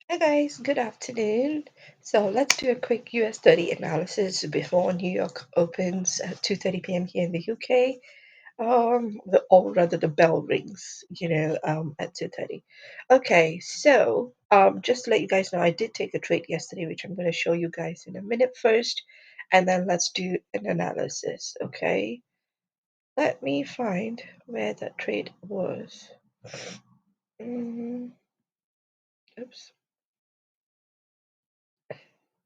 Hi guys, good afternoon. So let's do a quick US30 analysis before New York opens at 2:30 p.m. here in the UK. Or rather the bell rings, at 2:30. Okay, so just to let you guys know, I did take a trade yesterday, which I'm going to show you guys in a minute first, and then let's do an analysis. Okay, let me find where that trade was. Mm, oops.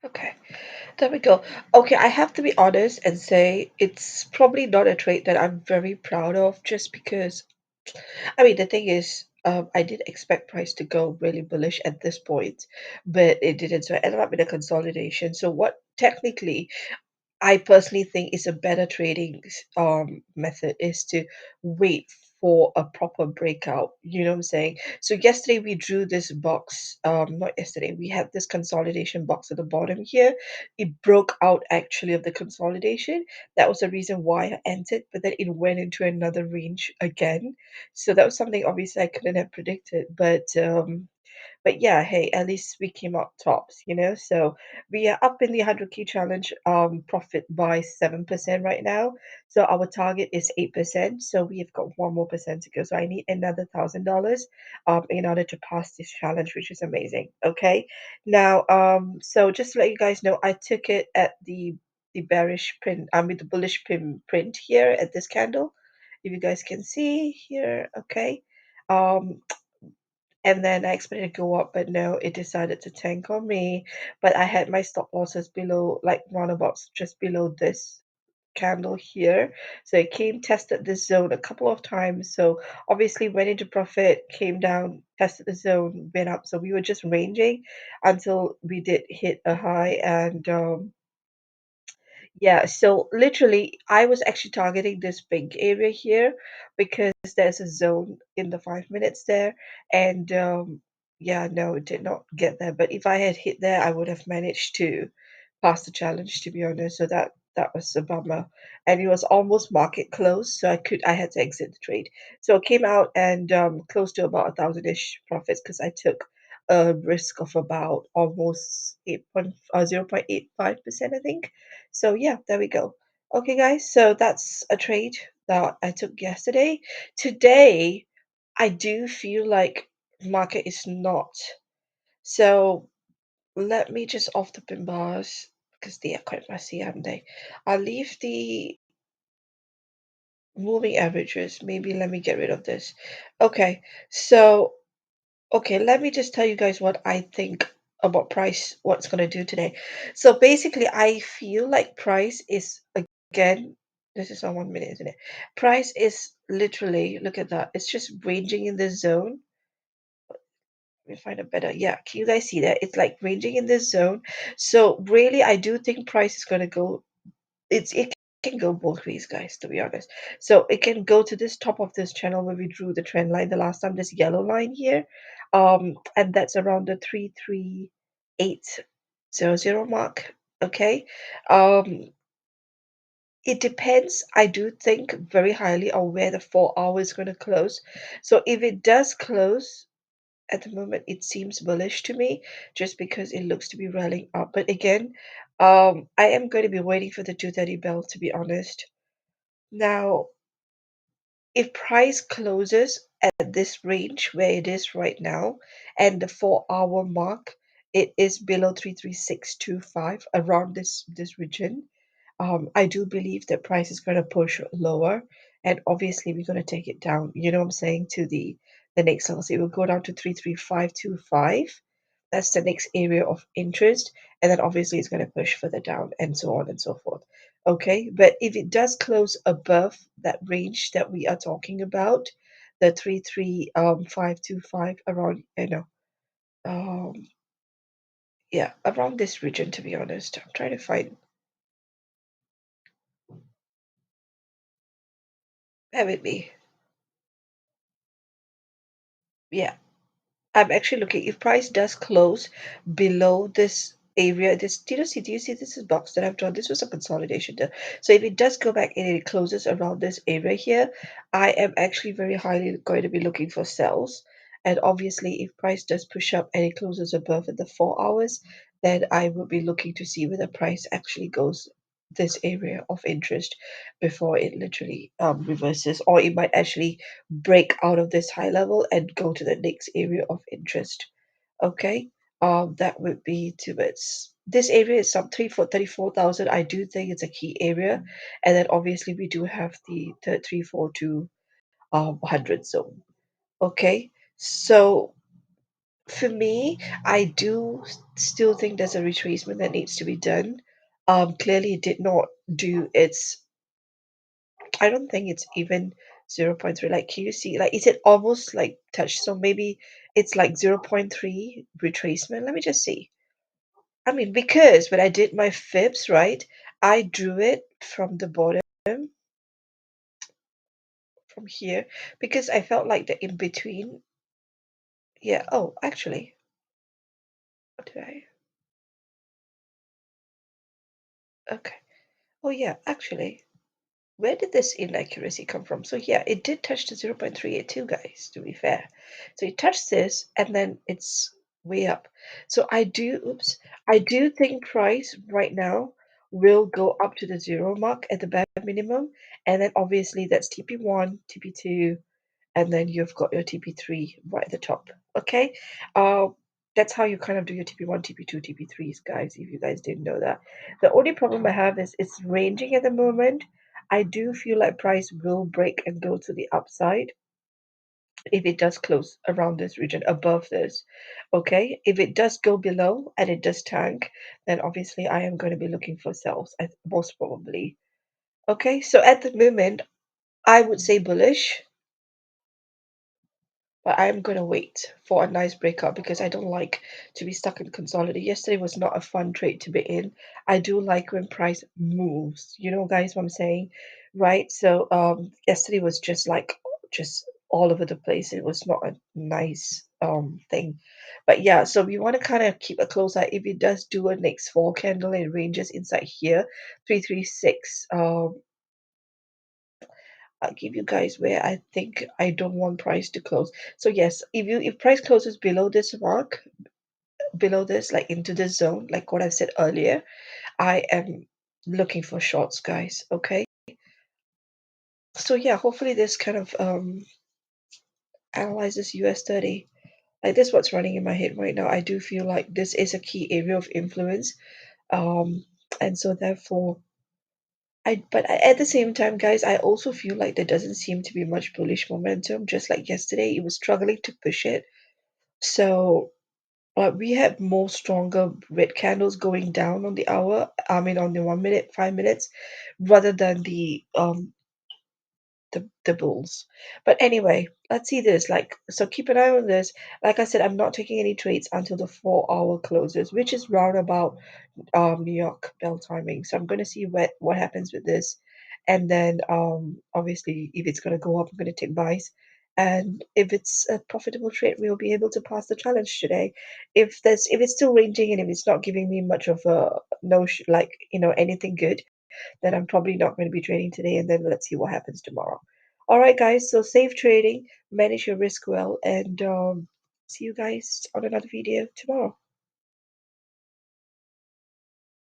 Okay. There we go. Okay, I have to be honest and say it's probably not a trade that I'm very proud of just because, I mean, the thing is, I did expect price to go really bullish at this point, but it didn't. So I ended up in a consolidation. So what technically I personally think is a better trading method is to wait for a proper breakout. You know what I'm saying? So yesterday we drew this box. Not yesterday. We had this consolidation box at the bottom here. It broke out actually of the consolidation. That was the reason why I entered, but then it went into another range again. So that was something obviously I couldn't have predicted. But yeah, hey, at least we came out tops, you know. So we are up in the 100K challenge profit by 7% right now. So our target is 8%. So we have got 1 more percent to go. So I need another $1,000 in order to pass this challenge, which is amazing. Okay. Now so just to let you guys know, I took it at the bearish print, with the bullish print here at this candle. If you guys can see here, okay. Um, and then I expected it to go up, but no, it decided to tank on me. But I had my stop losses below, like roundabouts just below this candle here. So it came, tested this zone a couple of times. So obviously went into profit, came down, tested the zone, went up. So we were just ranging until we did hit a high and yeah, so literally, I was actually targeting this big area here because there's a zone in the 5 minutes there. And yeah, no, it did not get there. But if I had hit there, I would have managed to pass the challenge, to be honest. So that was a bummer. And it was almost market close, so I had to exit the trade. So I came out and close to about 1,000-ish profits because I took a risk of about almost 0.85%, I think. So yeah, there we go. Okay, guys, so that's a trade that I took yesterday. Today, I do feel like market is not. So let me just off the pin bars because they are quite messy, aren't they? I'll leave the moving averages. Maybe let me get rid of this. Okay, so okay, let me just tell you guys what I think about price, what's going to do today. So basically, I feel like price is again, this is on 1 minute, isn't it? Price is literally, look at that, it's just ranging in this zone. Let me find a better, yeah, can you guys see that? It's like ranging in this zone. So really, I do think price is going to go, it can go both ways, guys, to be honest. So it can go to this top of this channel where we drew the trend line the last time, this yellow line here. And that's around the 33800 mark. Okay. Um, it depends, I do think very highly on where the 4 hour is going to close. So if it does close at the moment, it seems bullish to me just because it looks to be rallying up. But again, I am going to be waiting for the 2:30 bell, to be honest. Now, if price closes at this range where it is right now and the 4 hour mark, it is below 33625 around this region. I do believe that price is going to push lower, and obviously we're going to take it down. You know what I'm saying, to the next level. So it will go down to 33525. That's the next area of interest, and then obviously it's going to push further down, and so on and so forth. Okay, but if it does close above that range that we are talking about, the 33525 around, yeah, around this region. To be honest, I'm trying to find. Bear with me. Yeah, I'm actually looking. If price does close below this area, this do you see this is box that I've drawn? This was a consolidation there. So if it does go back and it closes around this area here, I am actually very highly going to be looking for sells. And obviously, if price does push up and it closes above in the 4 hours, then I will be looking to see whether price actually goes this area of interest before it literally reverses, or it might actually break out of this high level and go to the next area of interest. Okay, that would be towards this area is some 34,000. I do think it's a key area, and then obviously we do have the 342 100 zone. Okay, so for me, I do still think there's a retracement that needs to be done. Clearly, it did not do its. I don't think it's even zero point 0.3. Like, can you see? Like, is it almost like touch? So maybe it's like 0.3 retracement. Let me just see. I mean, because when I did my fibs, right, I drew it from the bottom from here because I felt like the in between. Yeah. Oh, actually, what did I? Okay. Oh, yeah. Actually, where did this inaccuracy come from? So yeah, it did touch the 0.382, guys, to be fair. So it touched this and then it's way up. So I do think price right now will go up to the zero mark at the bare minimum. And then obviously that's TP1, TP2, and then you've got your TP3 right at the top. Okay, uh, that's how you kind of do your TP1, TP2, TP3s, guys. If you guys didn't know that, the only problem I have is it's ranging at the moment. I do feel like price will break and go to the upside if it does close around this region above this. Okay, if it does go below and it does tank, then obviously I am going to be looking for sells, most probably. Okay, so at the moment, I would say bullish, but I'm gonna wait for a nice breakout because I don't like to be stuck in consolidate. Yesterday was not a fun trade to be in. I do like when price moves. You know, guys, what I'm saying, right? So yesterday was just all over the place. It was not a nice thing. But yeah, so we want to kind of keep a close eye. If it does do a next fall candle and ranges inside here, 336. I'll give you guys where I think I don't want price to close. So yes, if price closes below this mark, below this, like into this zone, like what I said earlier, I am looking for shorts, guys. Okay. So yeah, hopefully this kind of analyzes US30. Like this what's running in my head right now. I do feel like this is a key area of influence. Um and so therefore but at the same time, guys, I also feel like there doesn't seem to be much bullish momentum. Just like yesterday, it was struggling to push it. So we had more stronger red candles going down on the hour. I mean, on the 1 minute, 5 minutes, rather than the bulls. But anyway, let's see this. Like, so keep an eye on this. Like I said, I'm not taking any trades until the 4 hour closes, which is round about New York bell timing. So I'm going to see what happens with this, and then obviously if it's going to go up, I'm going to take buys, and if it's a profitable trade, we'll be able to pass the challenge today. If it's still ranging and if it's not giving me much of a no like anything good, then I'm probably not going to be trading today, and then let's see what happens tomorrow. All right, guys. So safe trading, manage your risk well, and see you guys on another video tomorrow.